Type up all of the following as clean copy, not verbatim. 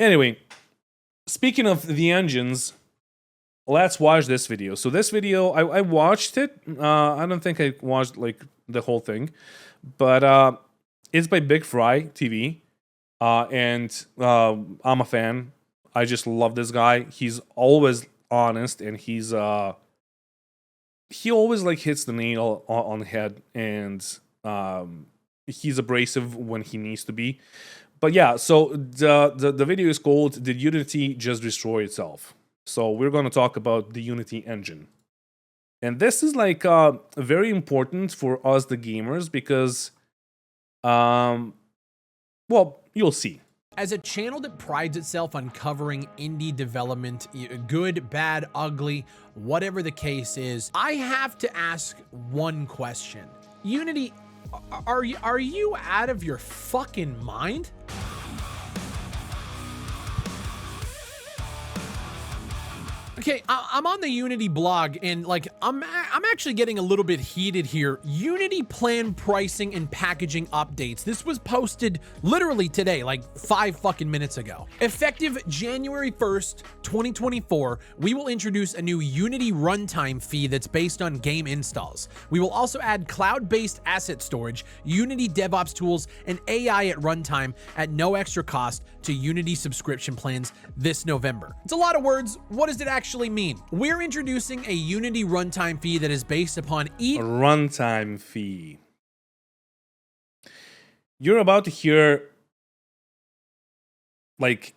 Anyway, speaking of the engines, let's watch this video. So this video, I watched it. I don't think I watched like the whole thing, but it's by Big Fry TV, and I'm a fan. I just love this guy. He's always honest, and he always like hits the nail on the head, and he's abrasive when he needs to be. But yeah, so the video is called "Did Unity Just Destroy Itself?" So we're going to talk about the Unity engine, and this is like very important for us, the gamers, because well, you'll see. As a channel that prides itself on covering indie development, good, bad, ugly, whatever the case is, I have to ask one question. Unity, are you out of your fucking mind? Okay, I'm on the Unity blog, and like I'm actually getting a little bit heated here. Unity plan pricing and packaging updates. This was posted literally today, like 5 fucking minutes ago. Effective January 1st, 2024, we will introduce a new Unity runtime fee that's based on game installs. We will also add cloud-based asset storage, Unity DevOps tools, and AI at runtime at no extra cost to Unity subscription plans this November. It's a lot of words. What does it actually mean? We're introducing a Unity runtime fee that is based upon each runtime fee. You're about to hear like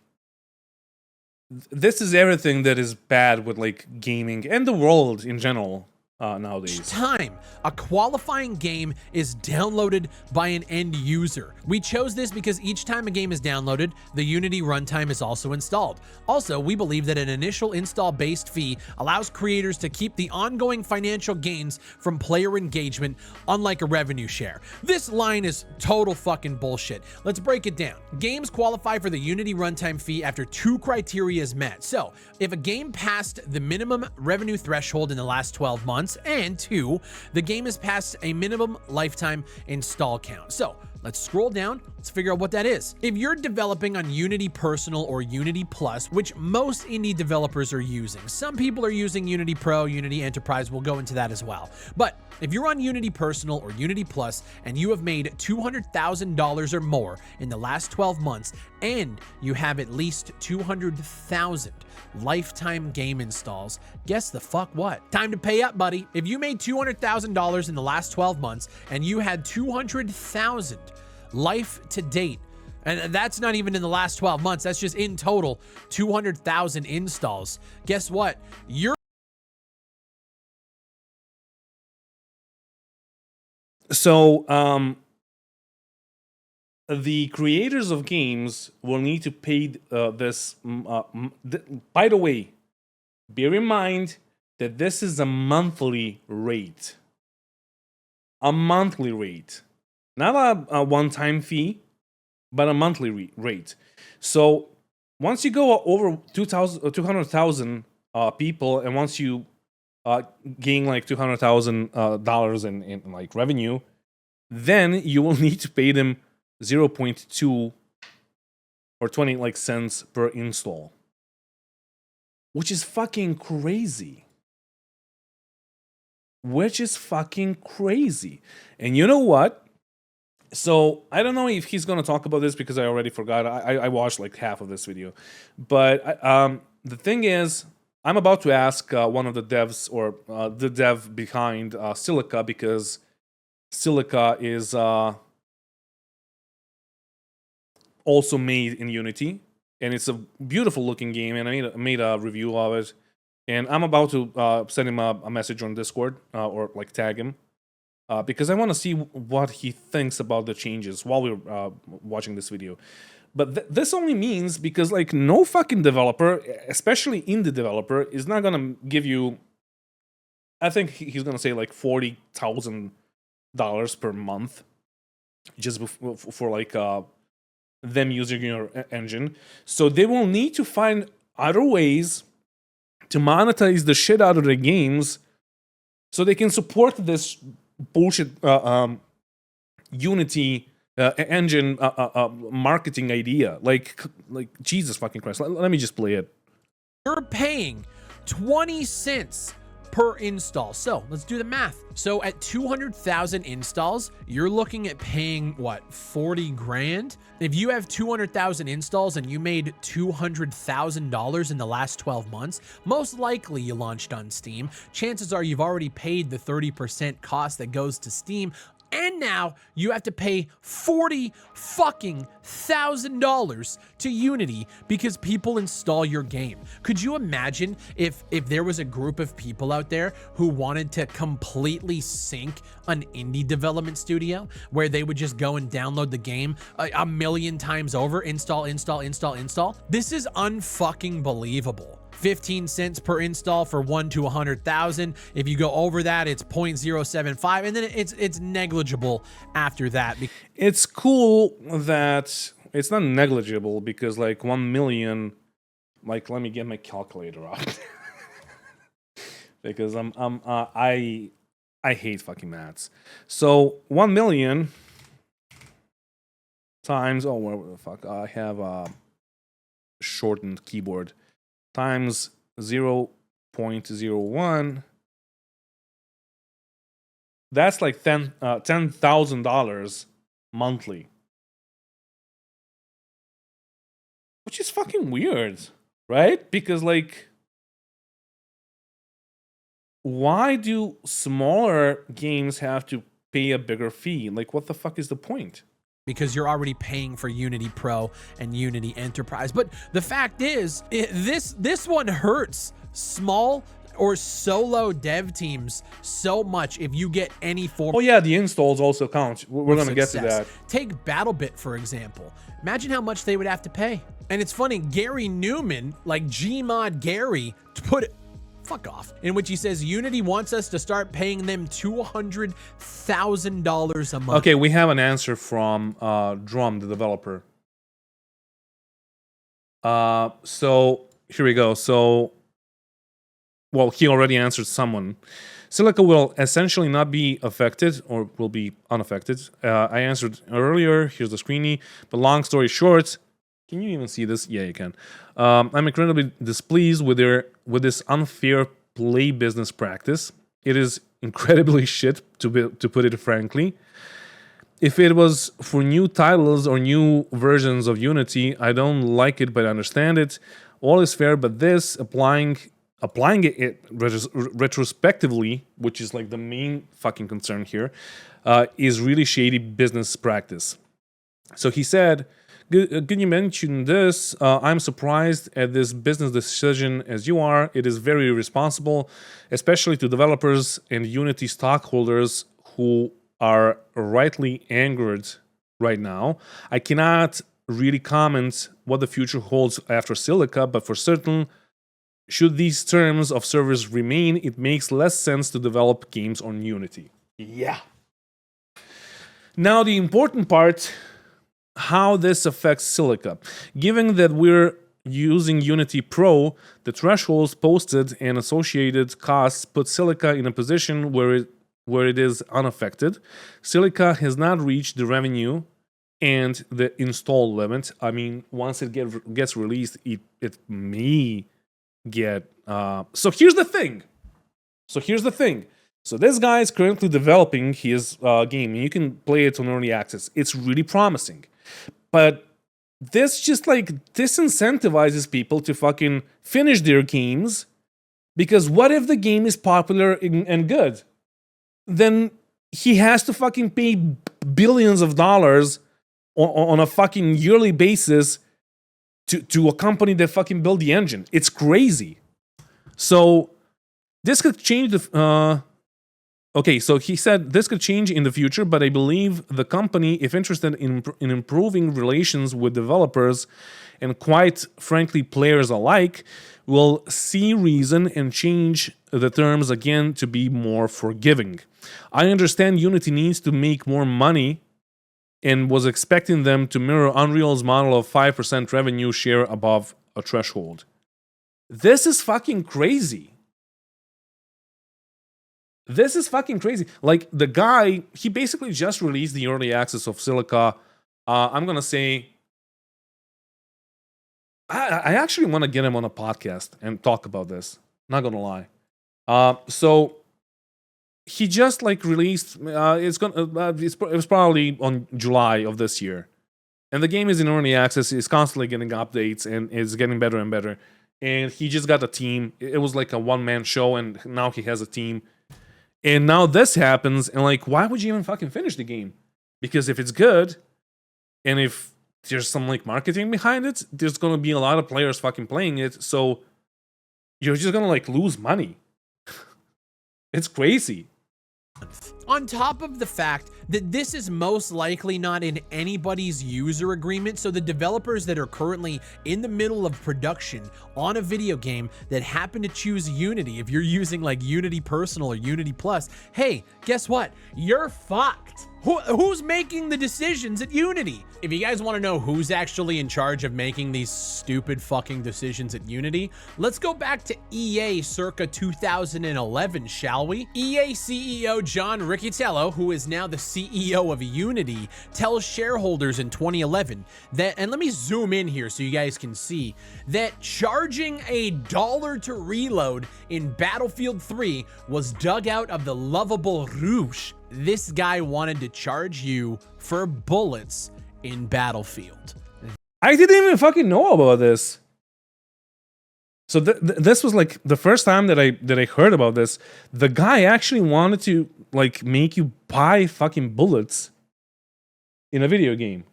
this is everything that is bad with like gaming and the world in general nowadays. Time a qualifying game is downloaded by an end user. We chose this because each time a game is downloaded, the Unity runtime is also installed. Also, we believe that an initial install-based fee allows creators to keep the ongoing financial gains from player engagement, unlike a revenue share. This line is total fucking bullshit. Let's break it down. Games qualify for the Unity runtime fee after 2 criteria is met. So, if a game passed the minimum revenue threshold in the last 12 months, and 2, the game has passed a minimum lifetime install count. So, let's scroll down. Let's figure out what that is. If you're developing on Unity Personal or Unity Plus, which most indie developers are using, some people are using Unity Pro, Unity Enterprise, we'll go into that as well. But if you're on Unity Personal or Unity Plus and you have made $200,000 or more in the last 12 months and you have at least 200,000 lifetime game installs, guess the fuck what? Time to pay up, buddy. If you made $200,000 in the last 12 months and you had 200,000 life to date, and that's not even in the last 12 months, that's just in total 200,000 installs, guess what? So the creators of games will need to pay this. By the way, bear in mind that this is a monthly rate. A monthly rate. Not a one-time fee, but a monthly rate. So once you go over 200,000 people, and once you gain like $200,000 in like revenue, then you will need to pay them 0.2 or 20 like cents per install, which is fucking crazy. And you know what? So I don't know if he's gonna talk about this because I already forgot. I watched like half of this video, but the thing is, I'm about to ask one of the devs or the dev behind Silica, because Silica is also made in Unity, and it's a beautiful looking game, and I made a review of it, and I'm about to send him a message on Discord or like tag him because I want to see what he thinks about the changes while we're watching this video. But this only means because like no fucking developer, especially indie developer, is not gonna give you, I think he's gonna say like $40,000 per month just for like them using your engine. So they will need to find other ways to monetize the shit out of their games so they can support this bullshit Unity engine marketing idea. Like Jesus fucking Christ. Let me just play it. You're paying 20 cents per install. So let's do the math. So at 200,000 installs, you're looking at paying what, 40 grand? If you have 200,000 installs and you made $200,000 in the last 12 months, most likely you launched on Steam. Chances are you've already paid the 30% cost that goes to Steam. And now you have to pay $40,000 to Unity because people install your game. Could you imagine if there was a group of people out there who wanted to completely sink an indie development studio where they would just go and download the game a million times over, install? This is unfucking believable. 15 cents per install for 1 to 100,000. If you go over that, it's 0.075, and then it's negligible after that. It's cool that it's not negligible because like 1 million, like let me get my calculator out because I hate fucking maths. So 1 million times, oh, where the fuck, I have a shortened keyboard, times 0.01, that's like $10,000 monthly, which is fucking weird, right? Because like, why do smaller games have to pay a bigger fee? Like, what the fuck is the point? Because you're already paying for Unity Pro and Unity Enterprise. But the fact is, this one hurts small or solo dev teams so much if you get any form. Oh yeah, the installs also count. We're gonna get to that. Take BattleBit, for example. Imagine how much they would have to pay. And it's funny, Gary Newman, like Gmod Gary, put it, fuck off, in which he says Unity wants us to start paying them $200,000 a month. Okay, we have an answer from Drum, the developer. So here we go. So, well, he already answered someone. Silica will essentially not be affected or will be unaffected. I answered earlier. Here's the screeny. But long story short, can you even see this? Yeah, you can. I'm incredibly displeased with this unfair play business practice. It is incredibly shit, to put it frankly. If it was for new titles or new versions of Unity, I don't like it, but I understand it. All is fair, but this applying it retrospectively, which is like the main fucking concern here, is really shady business practice. So he said, Good you mention this. I'm surprised at this business decision as you are. It is very irresponsible, especially to developers and Unity stockholders who are rightly angered right now. I cannot really comment what the future holds after Silica, but for certain, should these terms of service remain, it makes less sense to develop games on Unity. Yeah. Now the important part, how this affects Silica. Given that we're using Unity Pro, the thresholds posted and associated costs put Silica in a position where it is unaffected. Silica has not reached the revenue and the install limit. I mean, once it gets released, it may get... So here's the thing. So this guy is currently developing his game, and you can play it on early access. It's really promising. But this just like disincentivizes people to fucking finish their games, because what if the game is popular and good? Then he has to fucking pay billions of dollars on a fucking yearly basis to a company that fucking built the engine. It's crazy. So this could change the... Okay, so he said this could change in the future, but I believe the company, if interested in improving relations with developers and quite frankly players alike, will see reason and change the terms again to be more forgiving. I understand Unity needs to make more money and was expecting them to mirror Unreal's model of 5% revenue share above a threshold. This is fucking crazy. This is fucking crazy. Like, the guy, he basically just released the early access of Silica. I'm gonna say, I actually want to get him on a podcast and talk about this. Not gonna lie. So he just like released. It was probably on July of this year, and the game is in early access. It's constantly getting updates and it's getting better and better. And he just got a team. It was like a one-man show, and now he has a team. And now this happens, and like, why would you even fucking finish the game? Because if it's good, and if there's some like marketing behind it, there's gonna be a lot of players fucking playing it. So you're just gonna like lose money. It's crazy. On top of the fact that this is most likely not in anybody's user agreement, so the developers that are currently in the middle of production on a video game that happen to choose Unity, if you're using like Unity Personal or Unity Plus, hey, guess what? You're fucked. Who's making the decisions at Unity? If you guys want to know who's actually in charge of making these stupid fucking decisions at Unity, let's go back to EA circa 2011, shall we? EA CEO John Riccitiello, who is now the CEO of Unity, tells shareholders in 2011 that, and let me zoom in here so you guys can see, that charging $1 to reload in Battlefield 3 was dug out of the lovable Rouge. This guy wanted to charge you for bullets in Battlefield. I didn't even fucking know about this. So this was like the first time that I heard about this. The guy actually wanted to like make you buy fucking bullets in a video game,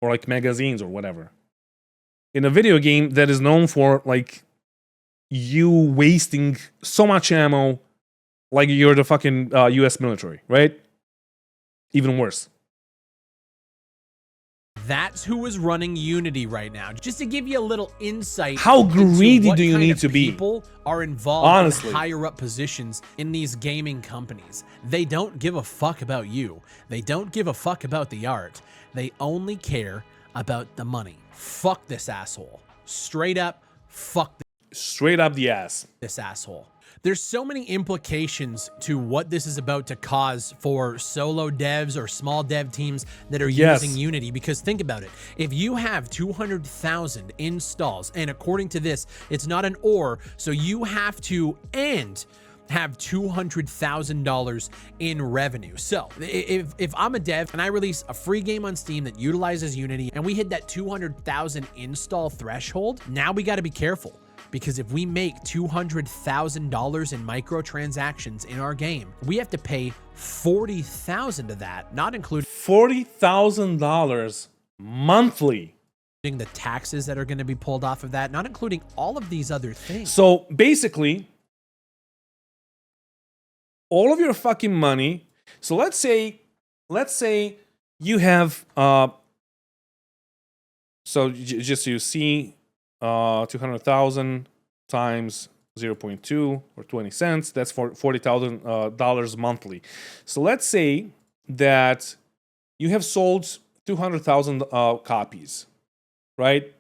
or like magazines or whatever. In a video game that is known for like you wasting so much ammo, like you're the fucking U.S. military, right? Even worse. That's who is running Unity right now. Just to give you a little insight. How greedy do you need to be? People are involved Honestly. in higher up positions in these gaming companies. They don't give a fuck about you. They don't give a fuck about the art. They only care about the money. Fuck this asshole. Straight up, fuck Straight up the ass. this asshole. There's so many implications to what this is about to cause for solo devs or small dev teams that are using Unity, because think about it. If you have 200,000 installs, and according to this, it's not an or, so you have to have $200,000 in revenue. So if I'm a dev and I release a free game on Steam that utilizes Unity and we hit that 200,000 install threshold, now we got to be careful. Because if we make $200,000 in microtransactions in our game, we have to pay $40,000 of that, not including $40,000 monthly. The taxes that are going to be pulled off of that, not including all of these other things. So basically, all of your fucking money. So let's say you have just so you see 200,000 times 0.2 or 20 cents, that's for $40,000 monthly. So let's say that you have sold 200,000 copies, right?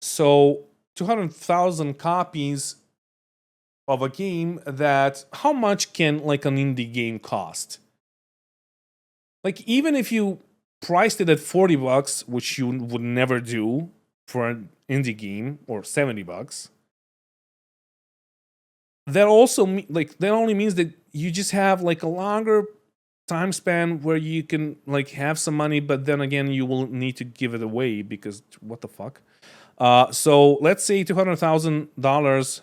So 200,000 copies of a game, that how much can like an indie game cost? Like, even if you priced it at $40, which you would never do for an indie game, or $70, that also that only means that you just have like a longer time span where you can like have some money, but then again you will need to give it away, because what the fuck. So let's say $200,000,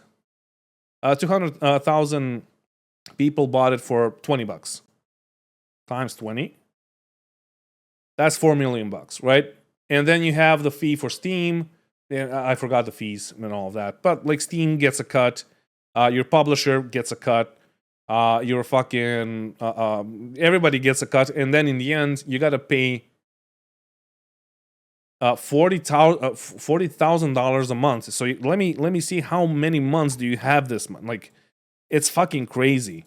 200,000 people bought it for $20 times 20. That's $4 million, right? And then you have the fee for Steam. I forgot the fees and all of that, but like Steam gets a cut, your publisher gets a cut, your fucking everybody gets a cut, and then in the end you gotta pay $40,000 a month. So let me see how many months do you have this month? Like, it's fucking crazy.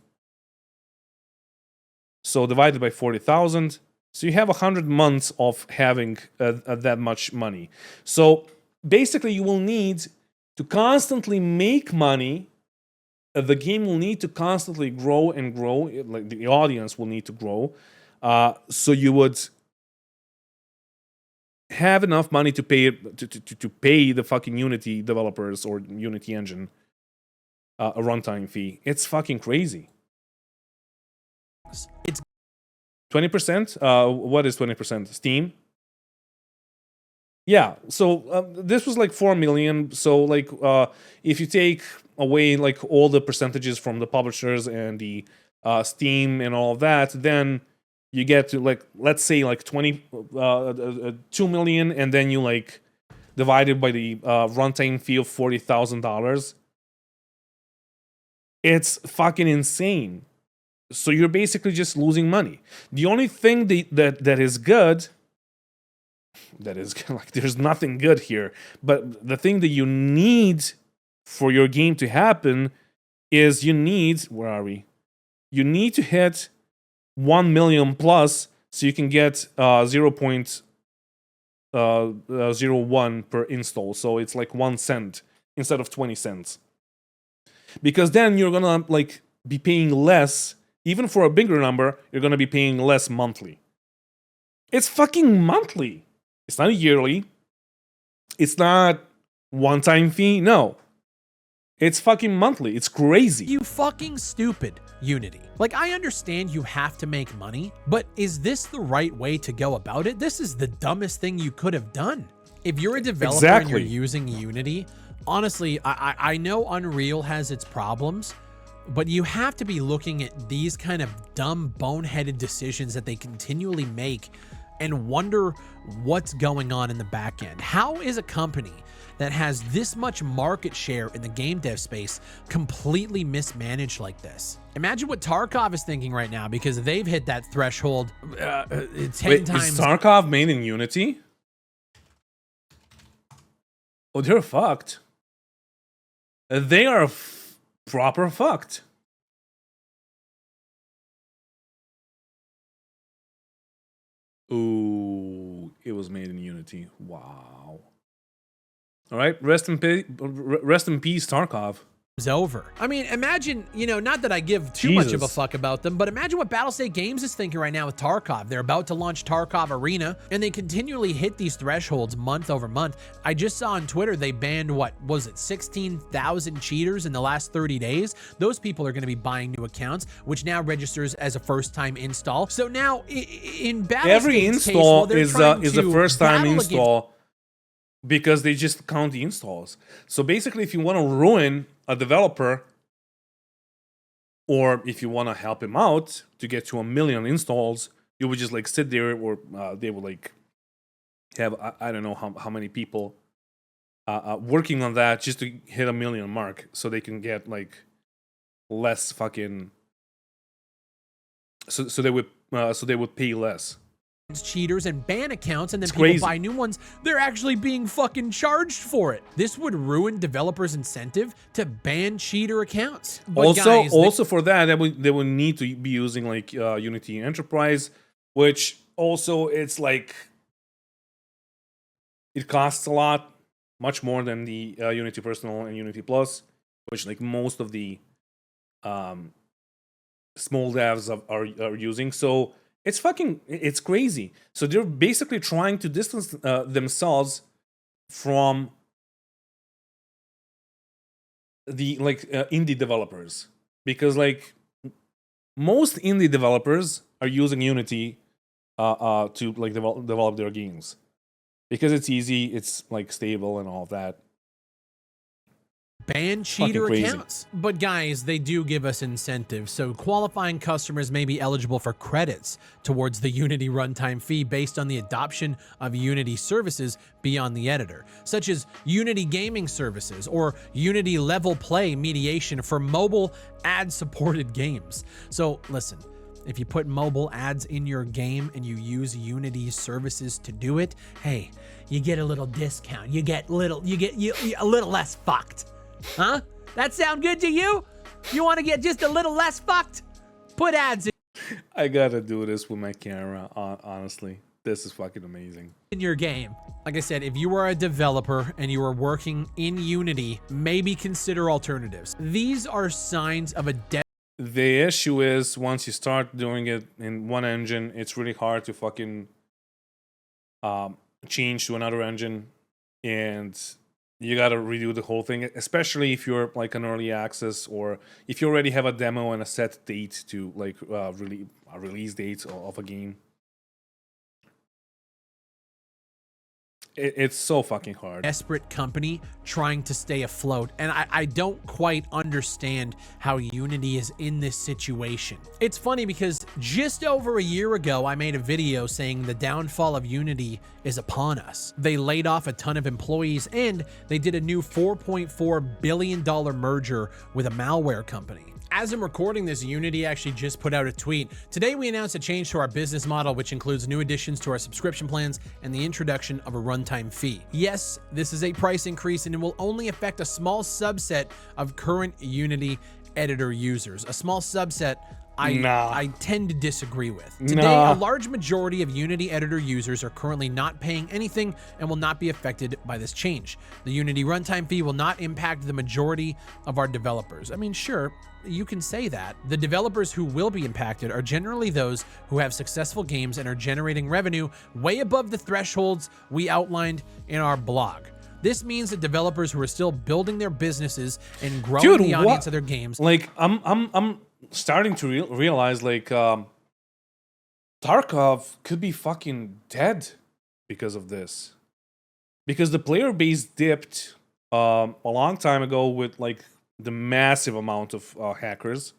So divided by 40,000, so you have 100 months of having that much money. So basically, you will need to constantly make money the game will need to constantly grow and grow. Like the audience will need to grow. So you would have enough money to pay the fucking Unity developers or Unity engine a runtime fee. It's fucking crazy. It's 20%. What is 20%? Steam. Yeah. So this was like 4 million. So like if you take away like all the percentages from the publishers and the Steam and all of that, then you get to like, let's say like 2 million, and then you like divide it by the runtime fee of $40,000. It's fucking insane. So you're basically just losing money. The only thing that is good, that is like there's nothing good here, but the thing that you need for your game to happen is you need, where are we? You need to hit 1 million plus so you can get 0.01 per install. So it's like 1 cent instead of 20 cents. Because then you're gonna like be paying less. Even for a bigger number, you're gonna be paying less monthly. It's fucking monthly. It's not yearly. It's not one-time fee. No. It's fucking monthly. It's crazy. You fucking stupid, Unity. Like, I understand you have to make money, but is this the right way to go about it? This is the dumbest thing you could have done. If you're a developer and you're using Unity, honestly, I know Unreal has its problems, but you have to be looking at these kind of dumb, boneheaded decisions that they continually make and wonder what's going on in the back end. How is a company that has this much market share in the game dev space completely mismanaged like this? Imagine what Tarkov is thinking right now, because they've hit that threshold 10 times. Is Tarkov made in Unity? Oh, they're fucked. They are proper fucked. Ooh, it was made in Unity. Wow. All right, rest in peace, Tarkov. Over. I mean, imagine, you know, not that I give too much of a fuck about them, but imagine what Battlestate Games is thinking right now with Tarkov. They're about to launch Tarkov Arena, and they continually hit these thresholds month over month. I just saw on Twitter they banned, what was it, 16,000 cheaters in the last 30 days. Those people are going to be buying new accounts, which now registers as a first-time install. So now, in Battlestate's every install case, is a first-time install, because they just count the installs. So basically, if you want to ruin a developer, or if you want to help him out to get to 1 million installs, you would just like sit there, or they would like have I don't know how many people working on that just to hit 1 million mark, so they can get like less fucking. So they would pay less. Cheaters and ban accounts, and then people buy new ones. They're actually being fucking charged for it. This would ruin developers' incentive to ban cheater accounts. But also for that, they would need to be using like Unity Enterprise, which also it's like it costs a lot, much more than the Unity Personal and Unity Plus, which like most of the small devs are using. So it's crazy. So they're basically trying to distance themselves from the indie developers, because like most indie developers are using Unity to like develop their games, because it's easy, it's like stable and all of that. Ban cheater accounts. But guys, they do give us incentives, so qualifying customers may be eligible for credits towards the Unity runtime fee based on the adoption of Unity services beyond the editor, such as Unity Gaming Services or Unity Level Play mediation for mobile ad-supported games. So listen, if you put mobile ads in your game and you use Unity services to do it, hey, you get a little discount. You get a little less fucked. Huh? That sound good to you? You want to get just a little less fucked? Put ads in. I gotta do this with my camera, honestly. This is fucking amazing. In your game. Like I said, if you are a developer and you are working in Unity, maybe consider alternatives. These are signs of a The issue is once you start doing it in one engine, it's really hard to fucking change to another engine, and you gotta redo the whole thing, especially if you're like an early access or if you already have a demo and a set date to like release date of a game. It's so fucking hard. Desperate company trying to stay afloat, and I don't quite understand how Unity is in this situation. It's funny because just over a year ago I made a video saying the downfall of Unity is upon us. They laid off a ton of employees and they did a new $4.4 billion merger with a malware company. As I'm recording this, Unity actually just put out a tweet. Today we announced a change to our business model, which includes new additions to our subscription plans and the introduction of a runtime fee. Yes, this is a price increase and it will only affect a small subset of current Unity editor users. A small subset I tend to disagree with. Today, a large majority of Unity editor users are currently not paying anything and will not be affected by this change. The Unity runtime fee will not impact the majority of our developers. I mean, sure, you can say that. The developers who will be impacted are generally those who have successful games and are generating revenue way above the thresholds we outlined in our blog. This means that developers who are still building their businesses and growing the audience of their games. Like, I'm starting to realize, like, Tarkov could be fucking dead because of this. Because the player base dipped a long time ago with, like, the massive amount of hackers.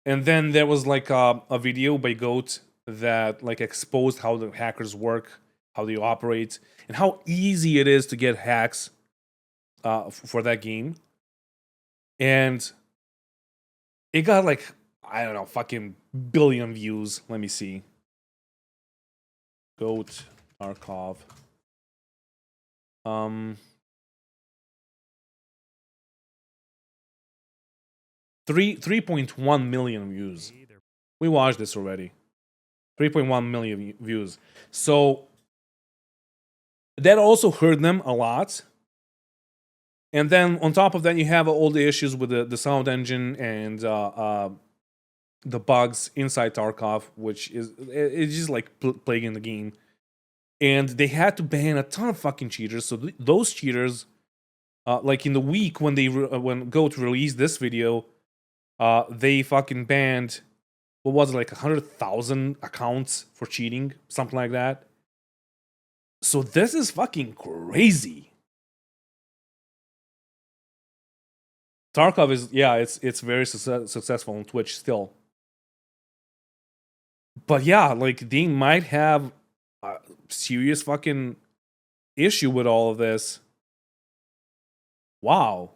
And then there was, like, a video by Goat that, like, exposed how the hackers work, how they operate, and how easy it is to get hacks for that game. And it got like, I don't know, fucking billion views. Let me see. Goat Tarkov. 3.1 million views. We watched this already. 3.1 million views. So that also hurt them a lot. And then on top of that, you have all the issues with the sound engine and the bugs inside Tarkov, which is it's just like plaguing the game. And they had to ban a ton of fucking cheaters. So those cheaters, like in the week when when Goat released this video, they fucking banned, what was it, like 100,000 accounts for cheating, something like that. So this is fucking crazy. Tarkov is, yeah, it's very successful on Twitch still. But yeah, like they might have a serious fucking issue with all of this. Wow.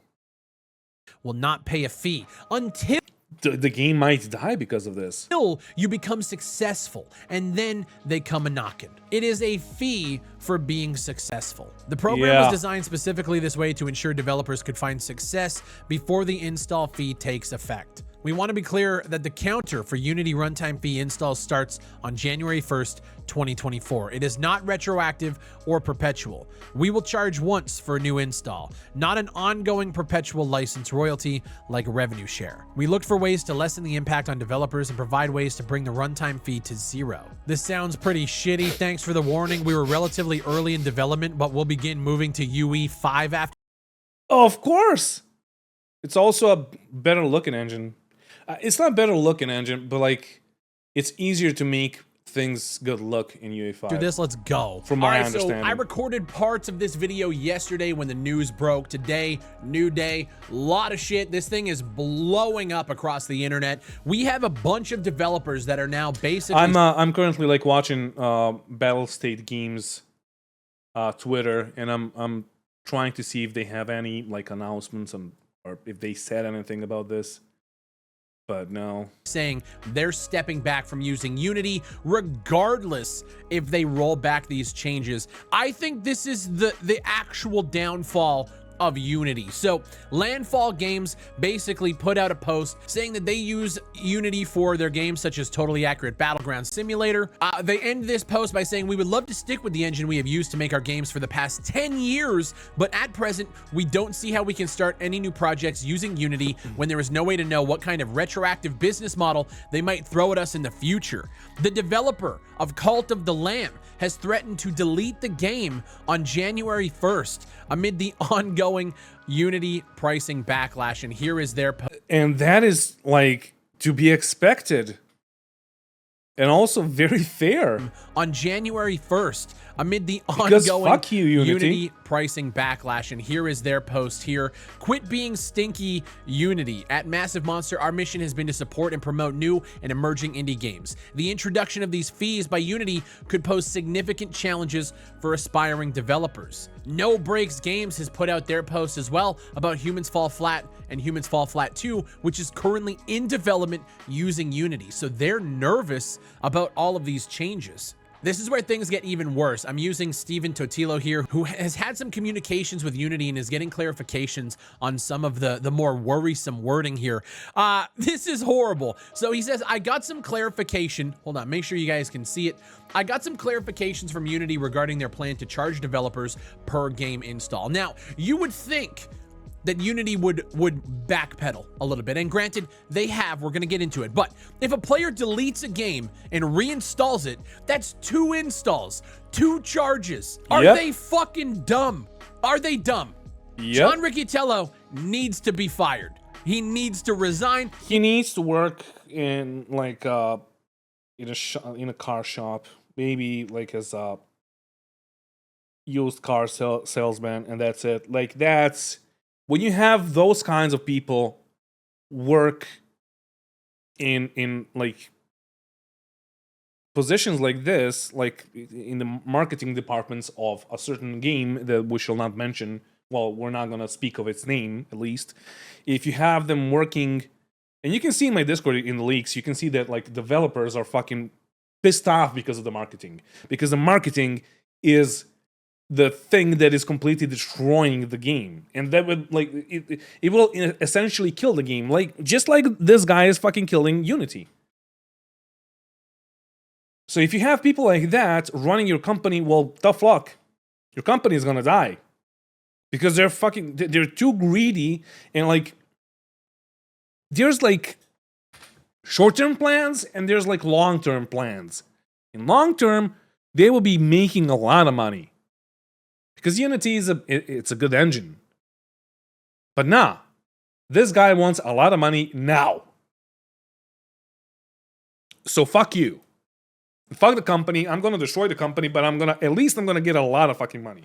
Will not pay a fee until the game might die because of this. You become successful, and then they come a knocking. It is a fee for being successful. The program was designed specifically this way to ensure developers could find success before the install fee takes effect. We want to be clear that the counter for Unity runtime fee install starts on January 1st, 2024. It is not retroactive or perpetual. We will charge once for a new install, not an ongoing perpetual license royalty like a revenue share. We looked for ways to lessen the impact on developers and provide ways to bring the runtime fee to zero. This sounds pretty shitty. Thanks for the warning. We were relatively early in development, but we'll begin moving to UE5 after. Oh, of course. It's also a better looking engine. It's not better looking engine, but like it's easier to make things good look in UE5. After this, let's go. From my understanding. So I recorded parts of this video yesterday when the news broke. Today, new day, a lot of shit. This thing is blowing up across the internet. We have a bunch of developers that are now basically. I'm currently like watching Battle State Games Twitter, and I'm trying to see if they have any like announcements or if they said anything about this. But no. Saying they're stepping back from using Unity regardless if they roll back these changes. I think this is the actual downfall of Unity. So Landfall Games basically put out a post saying that they use Unity for their games such as Totally Accurate Battleground Simulator. They end this post by saying, "We would love to stick with the engine we have used to make our games for the past 10 years, but at present, we don't see how we can start any new projects using Unity when there is no way to know what kind of retroactive business model they might throw at us in the future." The developer of Cult of the Lamb has threatened to delete the game on January 1st amid the ongoing Unity pricing backlash. And here is their post. And that is like to be expected. And also very fair. On January 1st, amid the Because ongoing fuck you, Unity. pricing backlash. And here is their post here. "Quit being stinky, Unity. At Massive Monster, our mission has been to support and promote new and emerging indie games. The introduction of these fees by Unity could pose significant challenges for aspiring developers." No Breaks Games has put out their post as well about Humans Fall Flat and Humans Fall Flat 2, which is currently in development using Unity. So they're nervous about all of these changes. This is where things get even worse. I'm using Steven Totilo here, who has had some communications with Unity and is getting clarifications on some of the more worrisome wording here. This is horrible. So he says, "I got some clarification." Hold on, make sure you guys can see it. "I got some clarifications from Unity regarding their plan to charge developers per game install." Now, you would think that Unity would backpedal a little bit. And granted, they have, we're gonna get into it. But if a player deletes a game and reinstalls it, that's 2 installs, 2 charges. Are Yep. they fucking dumb? Are they dumb? Yep. John Riccitiello needs to be fired. He needs to resign. He needs to work in like in a car shop, maybe like as a used car salesman, and that's it. Like that's when you have those kinds of people work in like positions like this, like in the marketing departments of a certain game that we shall not mention. Well, we're not gonna speak of its name, at least. If you have them working, and you can see in my Discord in the leaks, you can see that like developers are fucking pissed off because of the marketing. Because the marketing is the thing that is completely destroying the game, and that would like it will essentially kill the game, like just like this guy is fucking killing Unity. So if you have people like that running your company, well, tough luck. Your company is gonna die because they're too greedy, and like there's like short-term plans and there's like long-term plans. In long term, they will be making a lot of money. Because Unity is it's a good engine. But nah, this guy wants a lot of money now. So fuck you. Fuck the company. I'm gonna destroy the company, but I'm gonna get a lot of fucking money.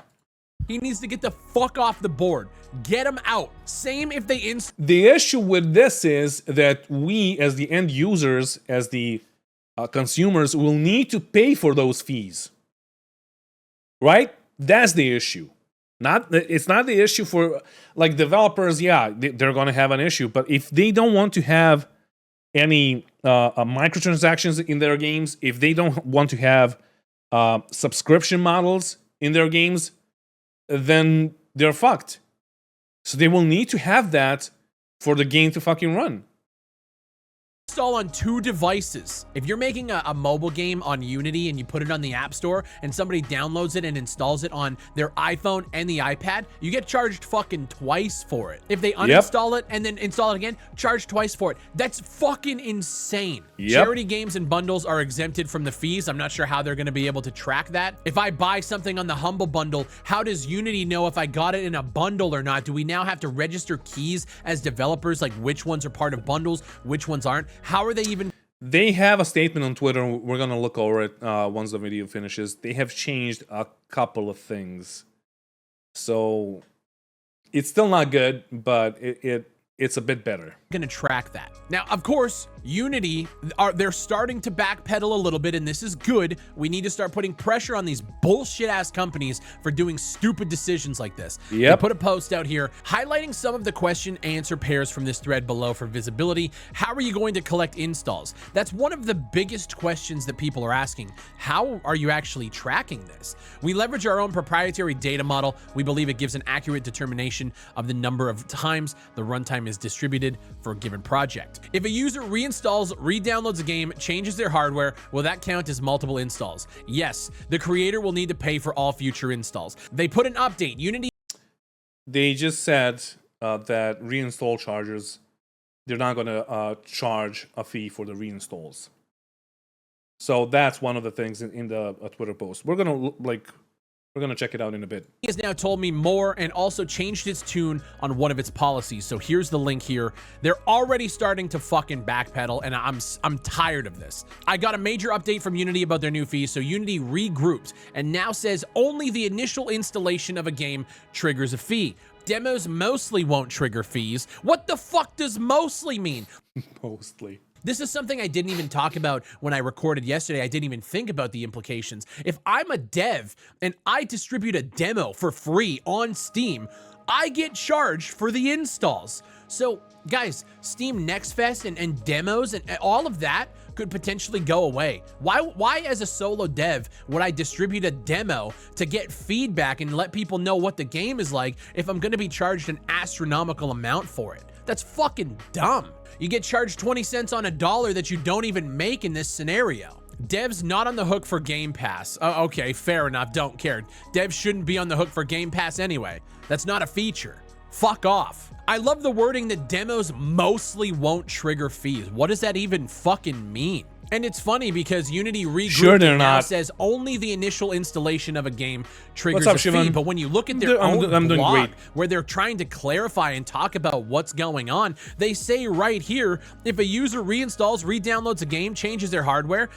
He needs to get the fuck off the board. Get him out. Same if they The issue with this is that we, as the end users, as the consumers, will need to pay for those fees. Right? That's the issue. It's not the issue for like developers. Yeah, they're going to have an issue, but if they don't want to have any microtransactions in their games, if they don't want to have subscription models in their games, then they're fucked. So they will need to have that for the game to fucking run. install on 2 devices. If you're making a mobile game on Unity and you put it on the App Store and somebody downloads it and installs it on their iPhone and the iPad, you get charged fucking twice for it. If they uninstall it and then install it again, charge twice for it. That's fucking insane. Charity games and bundles are exempted from the fees. I'm not sure how they're going to be able to track that. If I buy something on the Humble Bundle, how does Unity know if I got it in a bundle or not? Do we now have to register keys as developers, like which ones are part of bundles, which ones aren't? How are they even? They have a statement on Twitter. We're gonna look over it once the video finishes. They have changed a couple of things, so it's still not good, but it's a bit better. Going to track that. Now, of course, Unity, they're starting to backpedal a little bit, and this is good. We need to start putting pressure on these bullshit ass companies for doing stupid decisions like this. Yep. They put a post out here highlighting some of the question answer pairs from this thread below for visibility. How are you going to collect installs? That's one of the biggest questions that people are asking. How are you actually tracking this? We leverage our own proprietary data model. We believe it gives an accurate determination of the number of times the runtime is distributed for a given project. If a user reinstalls, re-downloads a game, changes their hardware, will that count as multiple installs? Yes, the creator will need to pay for all future installs. They put an update. Unity. They just said that reinstall charges, they're not going to charge a fee for the reinstalls. So that's one of the things in the Twitter post. We're gonna check it out in a bit. He has now told me more and also changed its tune on one of its policies. So here's the link here. They're already starting to fucking backpedal, and I'm tired of this. I got a major update from Unity about their new fees. So Unity regrouped and now says only the initial installation of a game triggers a fee. Demos mostly won't trigger fees. What the fuck does mostly mean? Mostly. This is something I didn't even talk about when I recorded yesterday. I didn't even think about the implications. If I'm a dev and I distribute a demo for free on Steam, I get charged for the installs. So guys, Steam Next Fest and demos and all of that could potentially go away. Why as a solo dev would I distribute a demo to get feedback and let people know what the game is like if I'm gonna be charged an astronomical amount for it? That's fucking dumb. You get charged 20 cents on a dollar that you don't even make in this scenario. Devs not on the hook for Game Pass. Okay, fair enough, don't care. Devs shouldn't be on the hook for Game Pass anyway. That's not a feature. Fuck off. I love the wording that demos mostly won't trigger fees. What does that even fucking mean? And it's funny because Unity regrouped and now says only the initial installation of a game triggers a fee. But when you look at their own blog where they're trying to clarify and talk about what's going on, they say right here, if a user reinstalls, re-downloads a game, changes their hardware,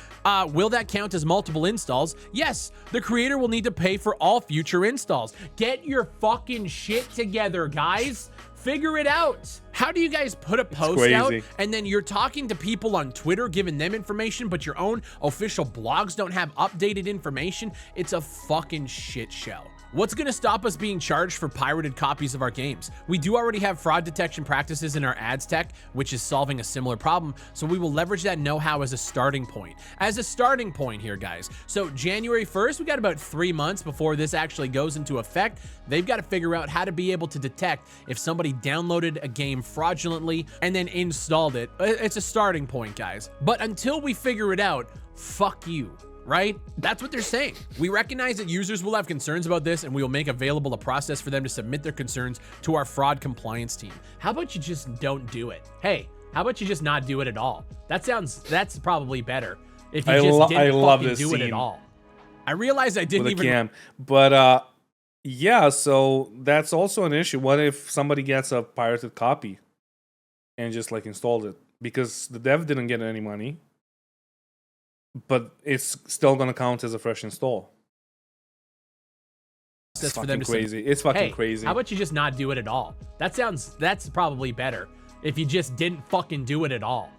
will that count as multiple installs? Yes, the creator will need to pay for all future installs. Get your fucking shit together, guys. Figure it out. How do you guys put a post out and then you're talking to people on Twitter giving them information, but your own official blogs don't have updated information? It's a fucking shit show. What's going to stop us being charged for pirated copies of our games? We do already have fraud detection practices in our ads tech, which is solving a similar problem. So we will leverage that know-how as a starting point. As a starting point here, guys. So January 1st, we got about 3 months before this actually goes into effect. They've got to figure out how to be able to detect if somebody downloaded a game fraudulently and then installed it. It's a starting point, guys. But until we figure it out, fuck you. Right? That's what they're saying. We recognize that users will have concerns about this and we will make available a process for them to submit their concerns to our fraud compliance team. How about you just don't do it? Hey, how about you just not do it at all? That's probably better. If you just didn't fucking do it at all. I realized I didn't even... But yeah, so that's also an issue. What if somebody gets a pirated copy and just like installed it? Because the dev didn't get any money. But it's still going to count as a fresh install. It's fucking crazy. It's fucking crazy. How about you just not do it at all? That's probably better if you just didn't fucking do it at all.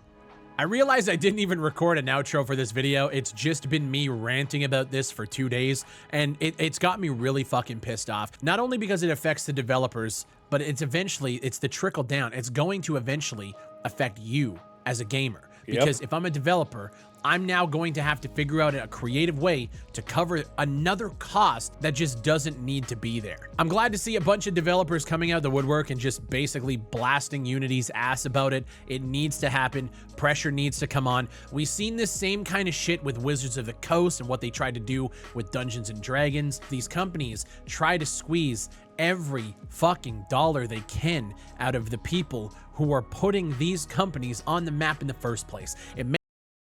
I realized I didn't even record an outro for this video. It's just been me ranting about this for 2 days, and it's got me really fucking pissed off. Not only because it affects the developers, but it's the trickle down. It's going to eventually affect you as a gamer. Because if I'm a developer, I'm now going to have to figure out a creative way to cover another cost that just doesn't need to be there. I'm glad to see a bunch of developers coming out of the woodwork and just basically blasting Unity's ass about it. It needs to happen. Pressure needs to come on. We've seen this same kind of shit with Wizards of the Coast and what they tried to do with Dungeons and Dragons. These companies try to squeeze every fucking dollar they can out of the people who are putting these companies on the map in the first place.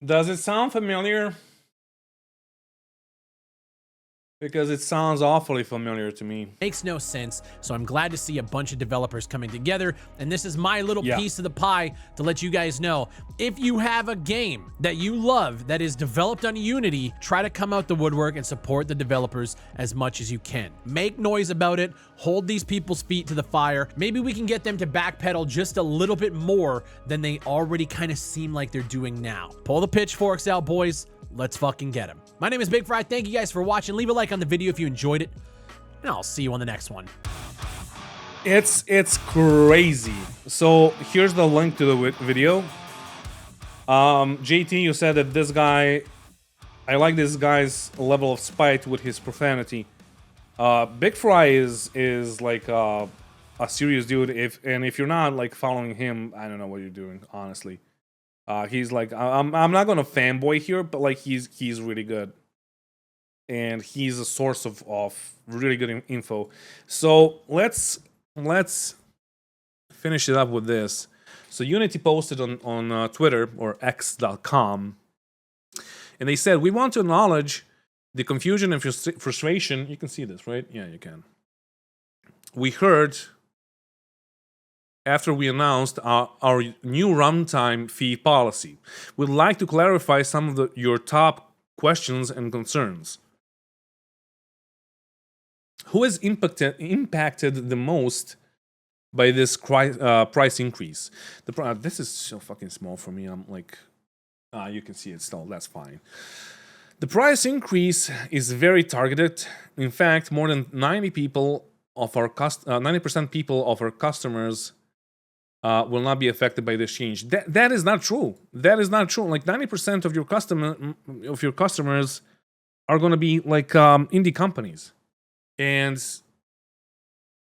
Does it sound familiar? because it sounds awfully familiar to me. Makes no sense. So I'm glad to see a bunch of developers coming together. And this is my little Yeah. piece of the pie to let you guys know. If you have a game that you love that is developed on Unity, try to come out the woodwork and support the developers as much as you can. Make noise about it. Hold these people's feet to the fire. Maybe we can get them to backpedal just a little bit more than they already kind of seem like they're doing now. Pull the pitchforks out, boys. Let's fucking get him. My name is Big Fry. Thank you guys for watching. Leave a like on the video if you enjoyed it, and I'll see you on the next one. It's crazy. So here's the link to the video. JT, you said that this guy, I like this guy's level of spite with his profanity. Big Fry is like a serious dude. If you're not like following him, I don't know what you're doing, honestly. He's like, I'm not gonna fanboy here, but like he's really good, and he's a source of really good info. So let's finish it up with this. So Unity posted on Twitter or X.com, and they said, we want to acknowledge the confusion and frustration. You can see this, right? Yeah, you can. We heard after we announced our new runtime fee policy. We'd like to clarify some of your top questions and concerns. Who is impacted the most by this price increase? This is so fucking small for me. I'm like, you can see it still. That's fine. The price increase is very targeted. In fact, more than 90% people of our customers will not be affected by this change. That is not true. That is not true. Like 90% of your customers are going to be like indie companies, and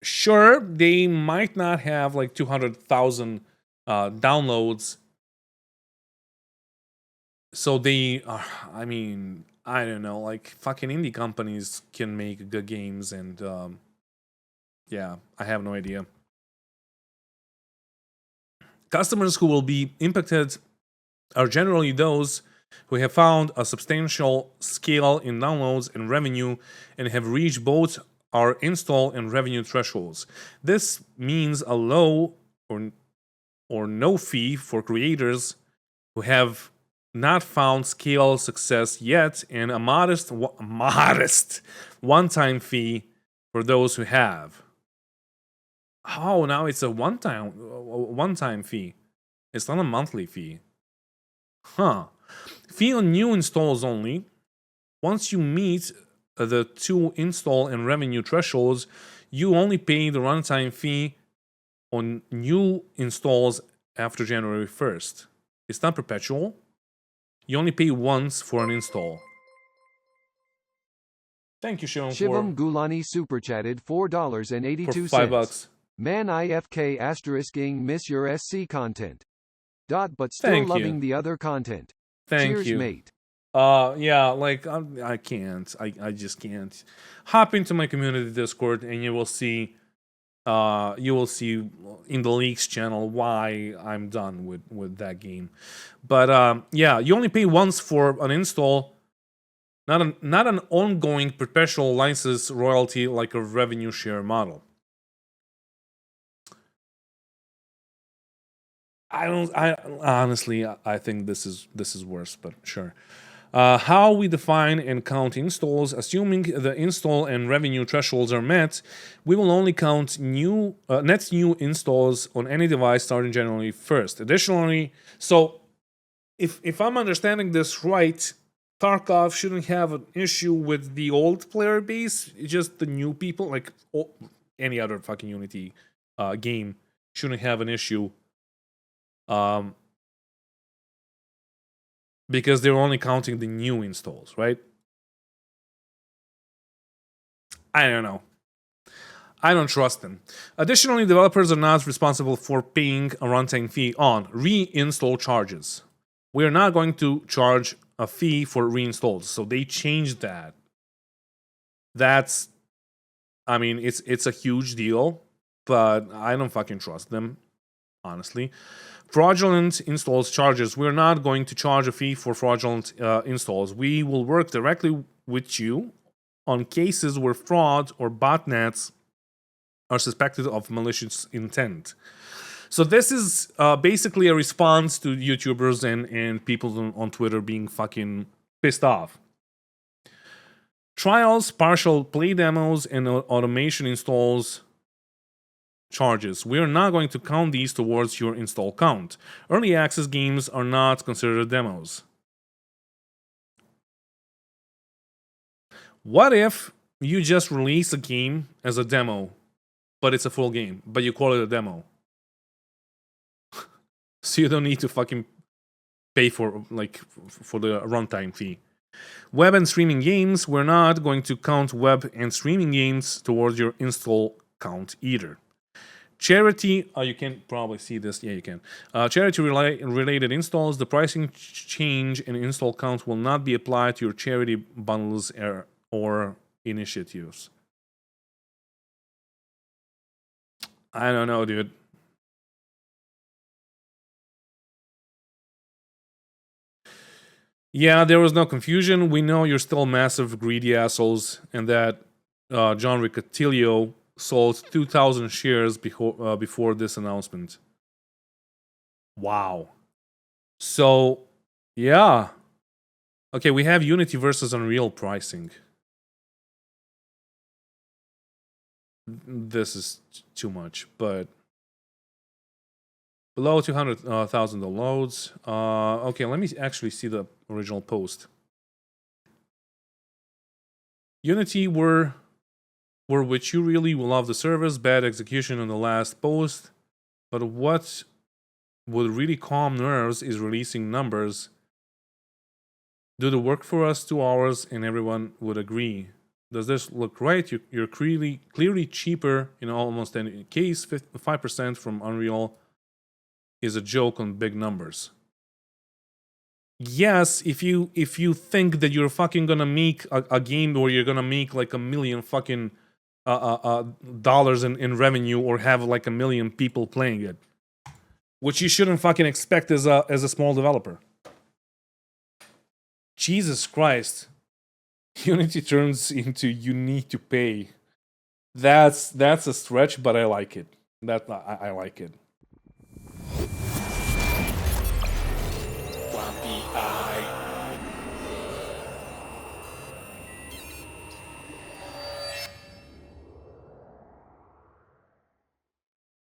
sure, they might not have like 200,000 downloads. So they are. I mean, I don't know. Like fucking indie companies can make good games, and yeah, I have no idea. Customers who will be impacted are generally those who have found a substantial scale in downloads and revenue and have reached both our install and revenue thresholds. This means a low or no fee for creators who have not found scale success yet, and a modest one-time fee for those who have. Oh, now it's a one-time fee. It's not a monthly fee. Huh. Fee on new installs only. Once you meet the 2 install and revenue thresholds, you only pay the runtime fee on new installs after January 1st. It's not perpetual. You only pay once for an install. Thank you, Shivam Gulani super chatted $4.82. For $5. Man IFK *ing miss your SC content. But still loving the other content. Thank Cheers, you. mate. Yeah, like I can't. I just can't. Hop into my community Discord and you will see in the leaks channel why I'm done with that game. But yeah, you only pay once for an install, not an ongoing perpetual license royalty like a revenue share model. I honestly think this is worse, but sure. How we define and count installs, assuming the install and revenue thresholds are met, we will only count net new installs on any device starting January 1st. Additionally, so if I'm understanding this right, Tarkov shouldn't have an issue with the old player base, just the new people, like any other fucking Unity game shouldn't have an issue. Because they're only counting the new installs, right? I don't know. I don't trust them. Additionally, developers are not responsible for paying a runtime fee on reinstall charges. We are not going to charge a fee for reinstalls, so they changed that. That's, I mean, it's a huge deal, but I don't fucking trust them, honestly. Fraudulent installs charges. We're not going to charge a fee for fraudulent installs. We will work directly with you on cases where fraud or botnets are suspected of malicious intent. So this is basically a response to YouTubers and people on Twitter being fucking pissed off. Trials, partial play demos, and automation installs charges. We are not going to count these towards your install count. Early access games are not considered demos. What if you just release a game as a demo, but it's a full game, but you call it a demo? So you don't need to fucking pay for the runtime fee. Web and streaming games, we're not going to count web and streaming games towards your install count either. Charity, you can probably see this. Yeah, you can. Charity-related installs, the pricing change and install count will not be applied to your charity bundles or initiatives. I don't know, dude. Yeah, there was no confusion. We know you're still massive greedy assholes, and that John Riccatiello sold 2,000 shares before this announcement. Wow. So, yeah. Okay, we have Unity versus Unreal pricing. This is too much, but below 200,000 downloads. Okay, let me actually see the original post. Unity were which you really love the service, bad execution on the last post, but what would really calm nerves is releasing numbers. Do the work for us 2 hours and everyone would agree. Does this look right? You're clearly cheaper in almost any case. 5% from Unreal is a joke on big numbers. Yes, if you think that you're fucking gonna make a game where you're gonna make like $1 million fucking dollars in revenue, or have like 1 million people playing it, which you shouldn't fucking expect as a small developer. Jesus Christ. Unity turns into you need to pay. That's a stretch, but I like it. I like it. One PI.